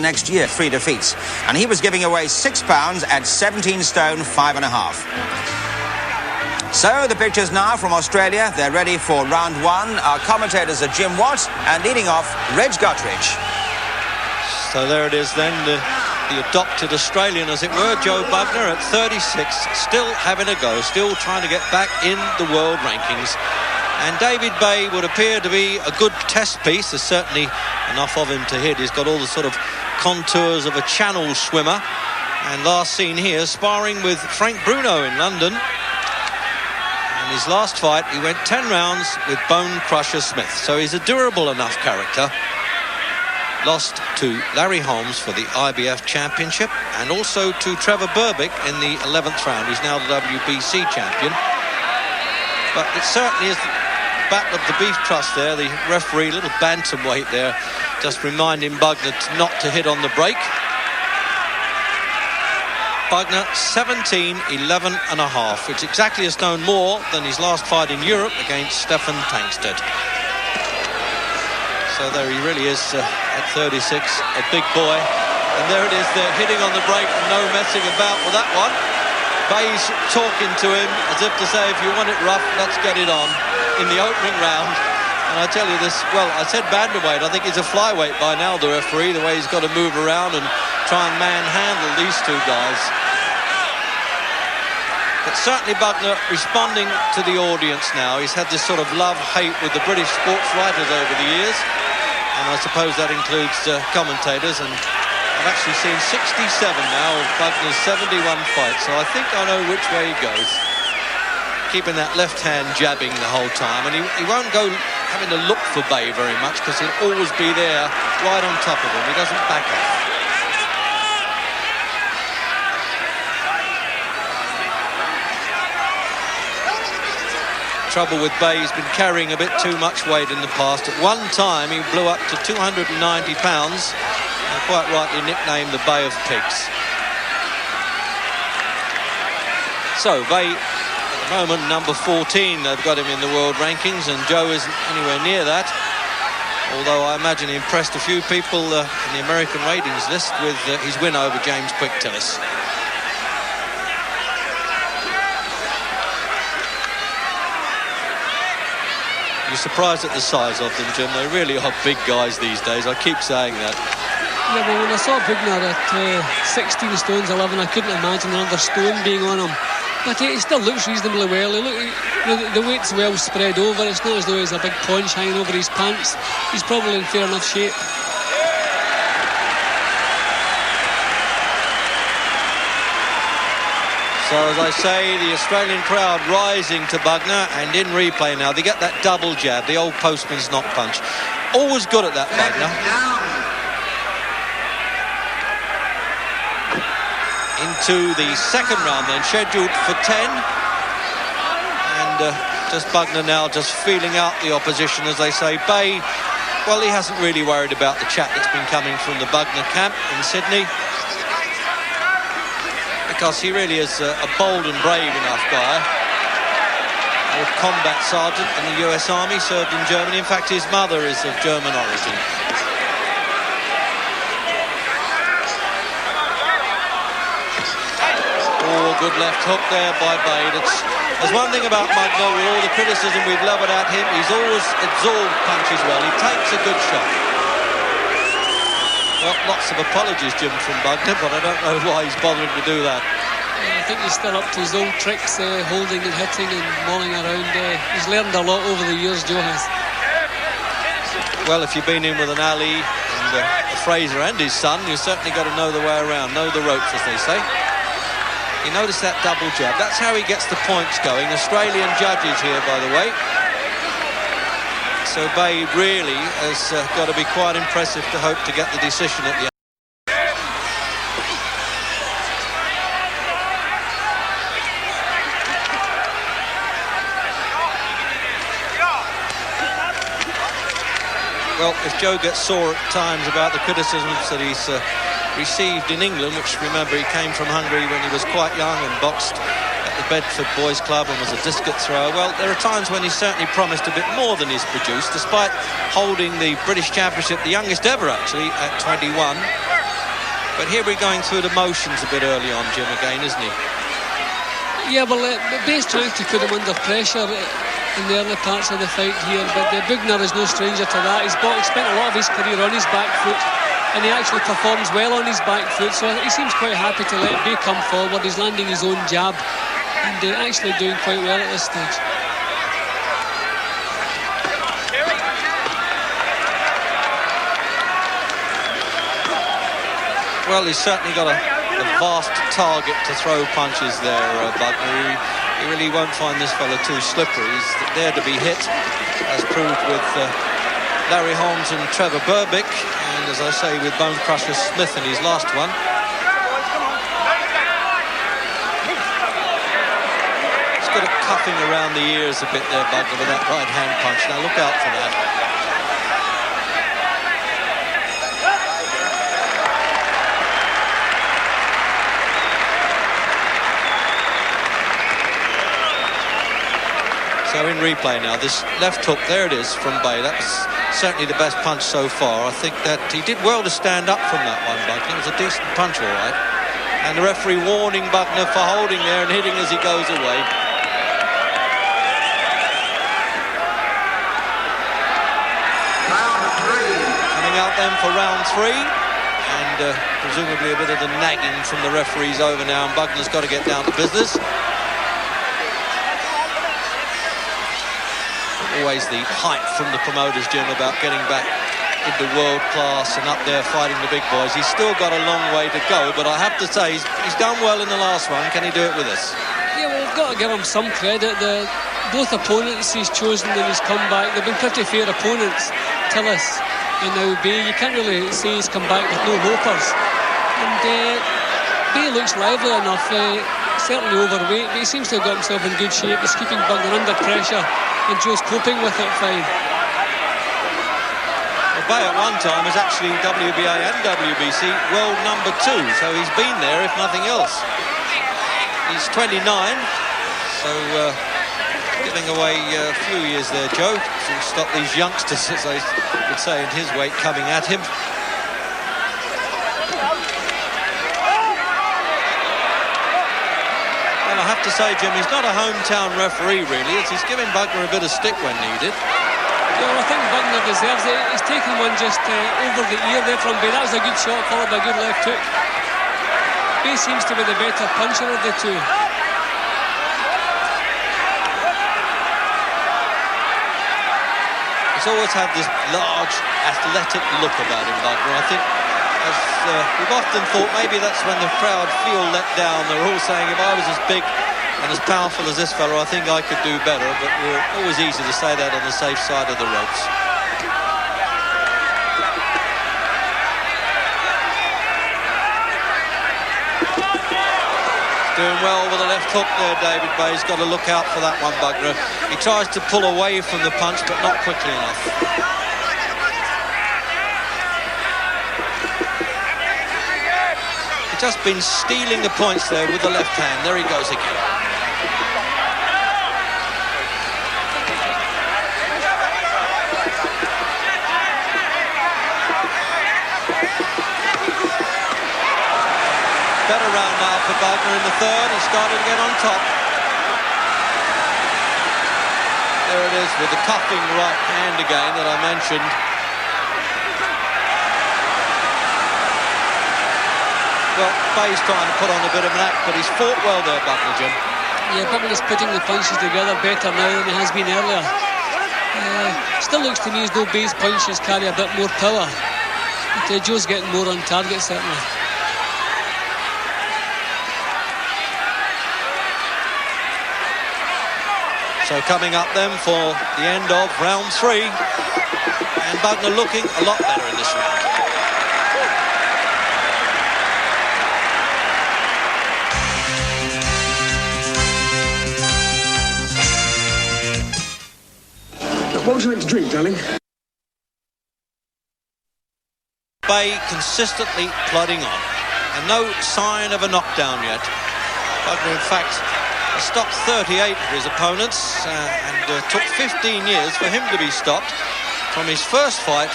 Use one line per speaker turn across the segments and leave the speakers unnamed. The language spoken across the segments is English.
next year, 3 defeats, and he was giving away £6 at 17 stone 5.5. So the pictures now from Australia. They're ready for round one. Our commentators are Jim Watt and leading off Reg Guttridge.
So there it is then, the adopted Australian, as it were, Joe Bugner at 36, still having a go, still trying to get back in the world rankings. And David Bey would appear to be a good test piece. There's certainly enough of him to hit. He's got all the sort of contours of a channel swimmer. And last seen here sparring with Frank Bruno in London. And his last fight, he went 10 rounds with Bone Crusher Smith. So he's a durable enough character. Lost to Larry Holmes for the IBF Championship and also to Trevor Berbick in the 11th round. He's now the WBC champion. But it certainly is the battle of the beef trust there. The referee, little bantamweight there, just reminding Bugner not to hit on the break. Bugner 17-11.5, which is exactly a stone more than his last fight in Europe against Stefan Tangsted. So there he really is at 36, a big boy. And there it is, they're hitting on the break and no messing about with that one. Bey's talking to him as if to say, if you want it rough, let's get it on in the opening round. And I tell you this, well, I said bantamweight. I think he's a flyweight by now, the referee, the way he's got to move around and try and manhandle these two guys. But certainly Bugner responding to the audience now. He's had this sort of love-hate with the British sports writers over the years. And I suppose that includes commentators. And I've actually seen 67 now of Bugner's 71 fights. So I think I know which way he goes. Keeping that left hand jabbing the whole time. And he won't go having to look for Bey very much because he'll always be there right on top of him. He doesn't back off. Trouble with Bey, he's been carrying a bit too much weight in the past. At one time he blew up to 290 pounds and quite rightly nicknamed the Bey of Pigs. So Bey at the moment number 14, they've got him in the world rankings, and Joe isn't anywhere near that, although I imagine he impressed a few people in the American ratings list with his win over James Quick-Tillis. You're surprised at the size of them, Jim. They really are big guys these days. I keep saying that.
Yeah, well, when I saw Bugner at 16 stones 11, I couldn't imagine another stone being on him. But he still looks reasonably well. The weight's well spread over. It's not as though there's a big paunch hanging over his pants. He's probably in fair enough shape.
So, as I say, the Australian crowd rising to Bugner, and in replay now, they get that double jab, the old postman's knock punch. Always good at that, Bugner. Into the second round then, scheduled for 10. And just Bugner now just feeling out the opposition, as they say. Bey, well, he hasn't really worried about the chat that's been coming from the Bugner camp in Sydney, because he really is a bold and brave enough guy. Old combat sergeant in the US Army, served in Germany. In fact, his mother is of German origin. Oh, good left hook there by Bey. There's one thing about Bugner, with all the criticism we've levelled at him, he's always absorbed punches well. He takes a good shot. Well, lots of apologies, Jim, from Bugner, but I don't know why he's bothering to do that.
I think he's still up to his old tricks, holding and hitting and mulling around. He's learned a lot over the years, Joe has.
Well, if you've been in with an Ali and Fraser and his son, you've certainly got to know the way around, know the ropes, as they say. You notice that double jab. That's how he gets the points going. Australian judges here, by the way. So Bey really has got to be quite impressive to hope to get the decision at the end. Well, if Joe gets sore at times about the criticisms that he's received in England, which, remember, he came from Hungary when he was quite young and boxed at the Bedford Boys Club and was a discus thrower. Well, there are times when he's certainly promised a bit more than he's produced, despite holding the British Championship, the youngest ever actually, at 21. But here we're going through the motions a bit early on, Jim, again, isn't he?
Yeah, well, Bey's trying to put him under pressure in the early parts of the fight here, but Bugner is no stranger to that. He's spent a lot of his career on his back foot, and he actually performs well on his back foot, so he seems quite happy to let Bey come forward. He's landing his own jab and actually doing quite well at this stage.
Well, he's certainly got a vast target to throw punches there, Bugner. He really won't find this fella too slippery. He's there to be hit, as proved with Larry Holmes and Trevor Berbick, and as I say, with Bone Crusher Smith in his last one. He's got a cuffing around the ears a bit there, Bugner, with that right hand punch. Now look out for that. So in replay now, this left hook, there it is from Bey. That was certainly the best punch so far. I think that he did well to stand up from that one, Bugner. It was a decent punch, all right. And the referee warning Bugner for holding there and hitting as he goes away. Coming out then for round 3. And presumably a bit of the nagging from the referees over now, and Bugner's got to get down to business. Always the hype from the promoters, Jim, about getting back into world class and up there fighting the big boys. He's still got a long way to go, but I have to say he's done well in the last one. Can he do it with us? Yeah, well, we've got to give him some credit. Both opponents he's chosen in his comeback, they've been pretty fair opponents. Tillis and now Bey, you can't really say he's come back with no hopers. And Bey looks lively enough, certainly overweight, but he seems to have got himself in good shape. He's keeping Bugner under pressure, and Joe's coping with it fine. Well, Bey at one time was actually WBA and WBC world number 2, so he's been there if nothing else. He's 29, so giving away a few years there, Joe, to stop these youngsters, as I would say, in his weight coming at him. I have to say, Jim, he's not a hometown referee, really. He's giving Bugner a bit of stick when needed.
Well, I think Bugner deserves it. He's taken one just over the ear there from Bey. That was a good shot, followed by a good left hook. Bey seems to be the better puncher of the two.
He's always had this large, athletic look about him, Bugner. I think, as we've often thought, maybe that's when the crowd feel let down. They're all saying, if I was as big and as powerful as this fellow, I think I could do better. But we're always easy to say that on the safe side of the ropes. Doing well with the left hook there, David Bey. He's got to look out for that one, Bugner. He tries to pull away from the punch, but not quickly enough. Just been stealing the points there with the left hand. There he goes again. Better round now for Bugner in the third. He started to get on top. There it is with the cuffing right hand again that I mentioned. Well, Bey's trying to put on a bit of an act, but he's fought well there, Bugner, Jim.
Yeah, Bugner's putting the punches together better now than he has been earlier. Still looks to me as though Bey's punches carry a bit more power. But Joe's getting more on target, certainly.
So coming up then for the end of round 3. And Bugner looking a lot better in this round.
What would you like to drink, darling?
Bey consistently plodding on, and no sign of a knockdown yet. Bugner, in fact, has stopped 38 of his opponents, and took 15 years for him to be stopped from his first fight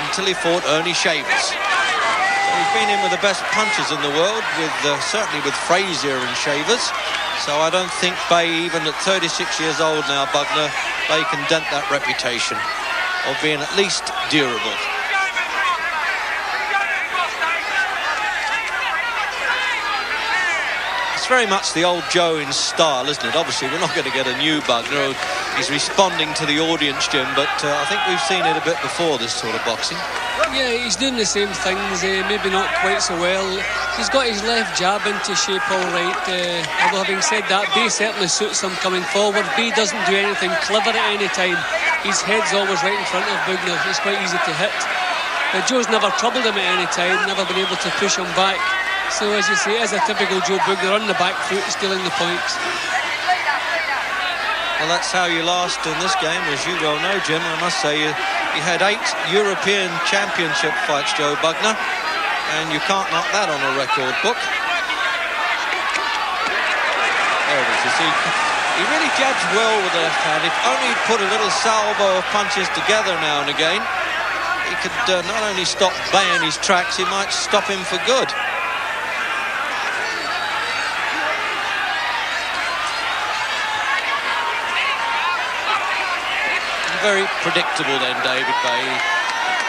until he fought Ernie Shavers. So He's been in with the best punchers in the world, with certainly with Frazier and Shavers. So I don't think Bey, even at 36 years old now, Bugner, Bey can dent that reputation of being at least durable. It's very much the old Joe in style, isn't it? Obviously, we're not going to get a new Bugner. He's responding to the audience, Jim, but I think we've seen it a bit before, this sort of boxing.
Yeah, he's doing the same things, maybe not quite so well. He's got his left jab into shape all right. Although having said that, Bey certainly suits him coming forward. Bey doesn't do anything clever at any time. His head's always right in front of Bugner. It's quite easy to hit. But Joe's never troubled him at any time, never been able to push him back. So, as you say, as a typical Joe Bugner on the back foot, stealing the points.
Well, that's how you last in this game, as you well know, Jim. I must say, he had 8 European Championship fights, Joe Bugner, and you can't knock that on a record book. There it is, you see. He really judged well with the left hand. If only he'd put a little salvo of punches together now and again, he could not only stop Bey in his tracks, he might stop him for good. Very predictable then, David Bey,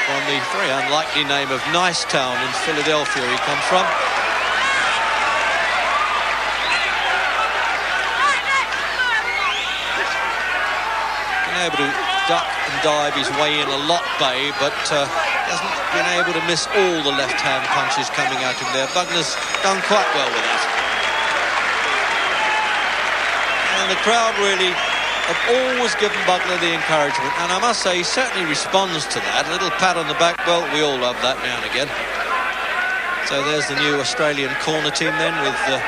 from the very unlikely name of Nicetown in Philadelphia he comes from. Been able to duck and dive his way in a lot, Bey, but hasn't been able to miss all the left-hand punches coming at him there. Bugner's done quite well with that. And the crowd really have always given Bugner the encouragement, and I must say he certainly responds to that. A little pat on the back, well, we all love that now and again. So there's the new Australian corner team then, with the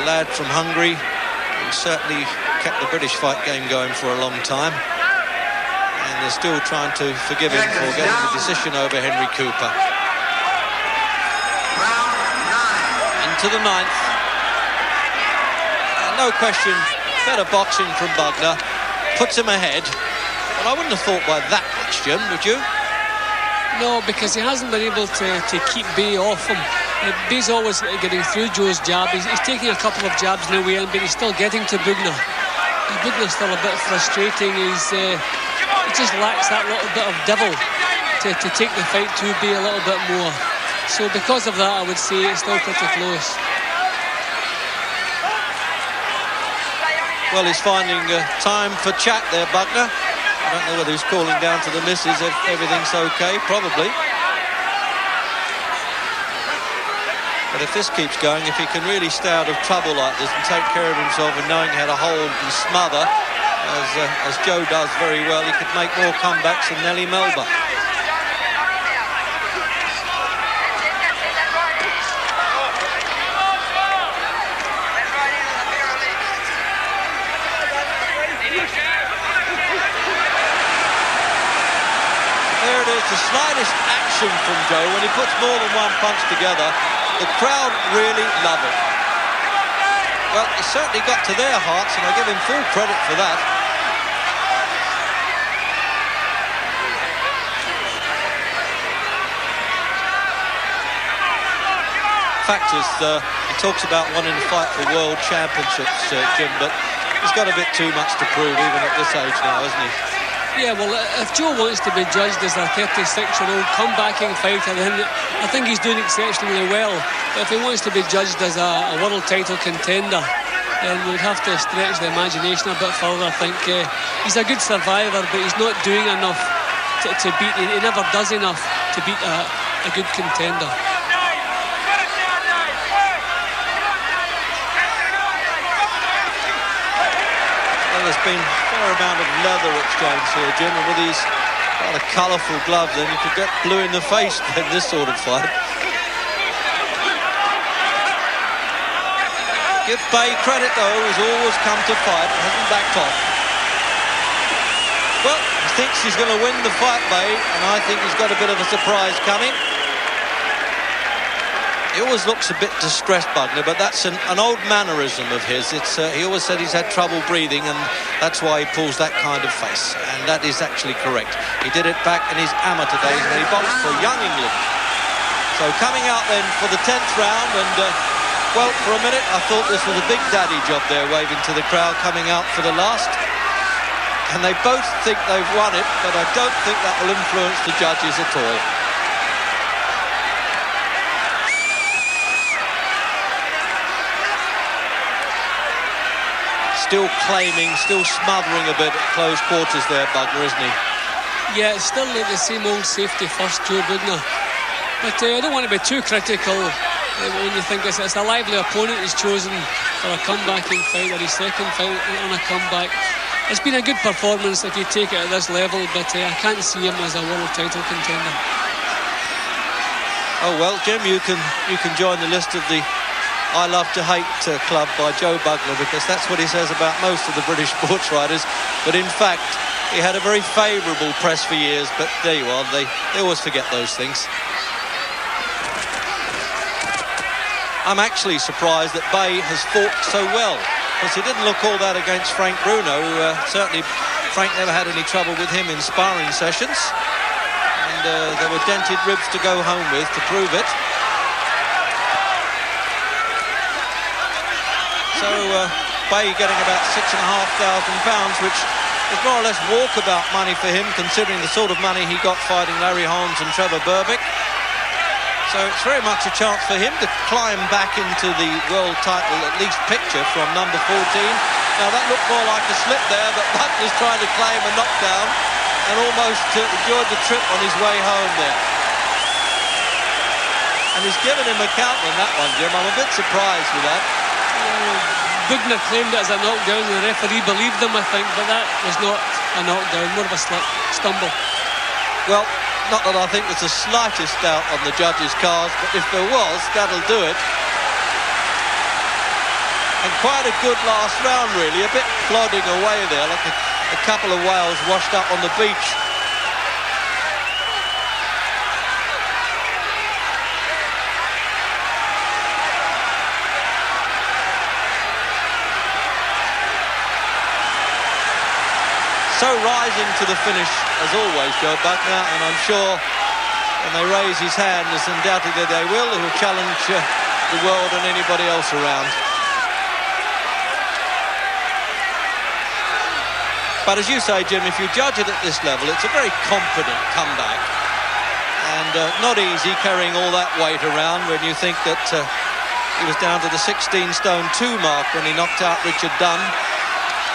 lad from Hungary, who certainly kept the British fight game going for a long time, and they're still trying to forgive him for getting the decision over Henry Cooper. Into the 9th, and no question, better boxing from Bugner, puts him ahead, but I wouldn't have thought by that much, Jim, would you?
No, because he hasn't been able to keep Bey off him. Bey's always getting through Joe's jab. He's taking a couple of jabs in the way in, but he's still getting to Bugner. Bugner's still a bit frustrating. He just lacks that little bit of devil to take the fight to Bey a little bit more. So because of that, I would say it's still pretty close.
Well, he's finding time for chat there, Bugner. I don't know whether he's calling down to the missus if everything's okay, probably. But if this keeps going, if he can really stay out of trouble like this and take care of himself and knowing how to hold and smother, as Joe does very well, he could make more comebacks than Nellie Melba. The slightest action from Joe, when he puts more than one punch together, the crowd really love it. Well, he certainly got to their hearts, and I give him full credit for that. Fact is, he talks about wanting to fight for world championships, Jim, but he's got a bit too much to prove even at this age now, hasn't he?
Yeah, well, if Joe wants to be judged as a 36-year-old comebacking fighter, then I think he's doing exceptionally well. But if he wants to be judged as a world title contender, then we'd have to stretch the imagination a bit further. I think he's a good survivor, but he's not doing enough to beat. He never does enough to beat a good contender.
There's been a fair amount of leather exchange here, Jim, and with these rather colourful gloves, then you could get blue in the face in this sort of fight. Give Bey credit, though, he's always come to fight, hasn't backed off. Well, he thinks he's going to win the fight, Bey, and I think he's got a bit of a surprise coming. He always looks a bit distressed, Bugner, but that's an old mannerism of his. He always said he's had trouble breathing, and that's why he pulls that kind of face. And that is actually correct. He did it back in his amateur days when he boxed for Young England. So coming out then for the 10th round, and well, for a minute I thought this was a big daddy job there, waving to the crowd coming out for the last. And they both think they've won it, but I don't think that will influence the judges at all. Still claiming, still smothering a bit at close quarters there, Bugner, isn't he?
Yeah, it's still the same old safety first, Joe Bugner. But I don't want to be too critical when you think it's a lively opponent he's chosen for a comebacking fight, or his second fight on a comeback. It's been a good performance if you take it at this level, but I can't see him as a world title contender.
Oh well, Jim, you can join the list of the I Love to Hate club by Joe Bugner, because that's what he says about most of the British sports writers. But in fact, he had a very favourable press for years, but there you are, they always forget those things. I'm actually surprised that Bey has fought so well, because he didn't look all that against Frank Bruno. Certainly Frank never had any trouble with him in sparring sessions, and there were dented ribs to go home with to prove it. So Bey getting about £6,500, which is more or less walkabout money for him, considering the sort of money he got fighting Larry Holmes and Trevor Berbick. So it's very much a chance for him to climb back into the world title, at least picture, from number 14. Now that looked more like a slip there, but Butler's trying to claim a knockdown and almost enjoyed the trip on his way home there. And he's given him a count on that one, Jim. I'm a bit surprised with that.
Bugner claimed it as a knockdown, and the referee believed him, I think, but that was not a knockdown, more of a stumble.
Well, not that I think there's the slightest doubt on the judges' cards, but if there was, that'll do it. And quite a good last round, really, a bit plodding away there, like a couple of whales washed up on the beach. So rising to the finish, as always, Joe Bugner, and I'm sure when they raise his hand, as undoubtedly they will, he'll challenge the world and anybody else around. But as you say, Jim, if you judge it at this level, it's a very confident comeback. And not easy carrying all that weight around when you think that he was down to the 16 stone 2 mark when he knocked out Richard Dunn.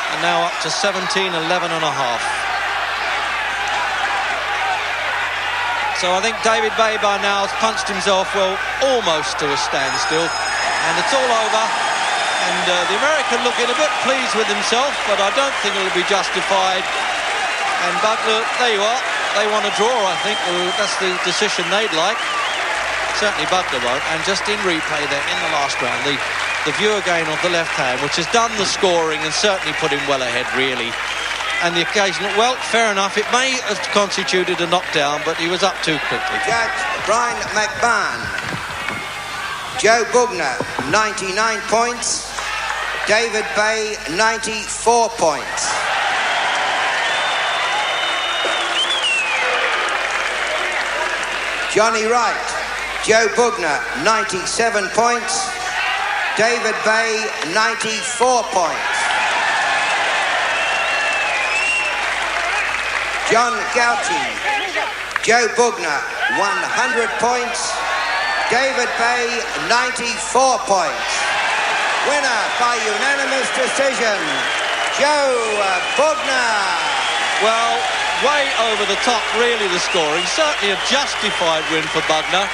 And now up to 17-11 and a half. So I think David Bey by now has punched himself, well, almost to a standstill. And it's all over. And the American looking a bit pleased with himself, but I don't think it'll be justified. And Bugner, there you are. They want a draw, I think. That's the decision they'd like. Certainly Bugner won't. And just in replay there in the last round, the view again of the left hand, which has done the scoring and certainly put him well ahead, really. And the occasional, well, fair enough, it may have constituted a knockdown, but he was up too quickly.
Judge Brian McMahon. Joe Bugner, 99 points. David Bey, 94 points. Johnny Wright. Joe Bugner, 97 points. David Bey, 94 points. John Gauchi. Joe Bugner, 100 points. David Bey, 94 points. Winner by unanimous decision, Joe Bugner.
Well, way over the top, really, the scoring. Certainly a justified win for Bugner.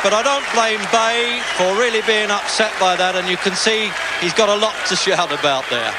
But I don't blame Bey for really being upset by that, and you can see he's got a lot to shout about there.